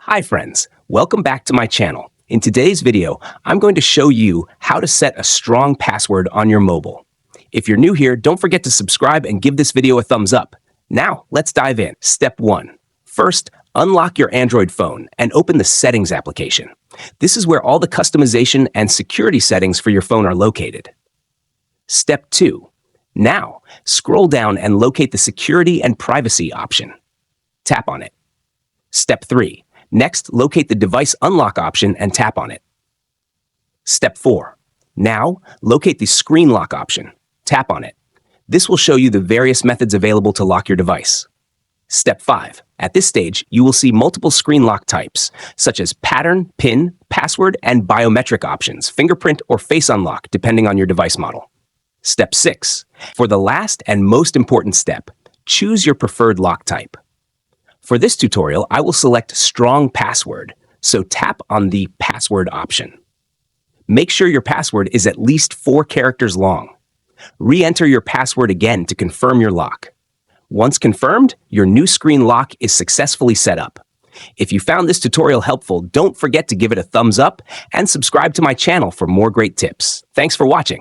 Hi friends, welcome back to my channel. In today's video, I'm going to show you how to set a strong password on your mobile. If you're new here, don't forget to subscribe and give this video a thumbs up. Now, let's dive in. Step 1. First, unlock your Android phone and open the Settings application. This is where all the customization and security settings for your phone are located. Step 2. Now, scroll down and locate the Security and Privacy option. Tap on it. Step 3. Next, locate the Device Unlock option and tap on it. Step 4. Now, locate the Screen Lock option. Tap on it. This will show you the various methods available to lock your device. Step 5. At this stage, you will see multiple screen lock types, such as pattern, PIN, password, and biometric options, fingerprint or face unlock, depending on your device model. Step 6. For the last and most important step, choose your preferred lock type. For this tutorial, I will select Strong Password, so tap on the Password option. Make sure your password is at least 4 characters long. Re-enter your password again to confirm your lock. Once confirmed, your new screen lock is successfully set up. If you found this tutorial helpful, don't forget to give it a thumbs up and subscribe to my channel for more great tips. Thanks for watching.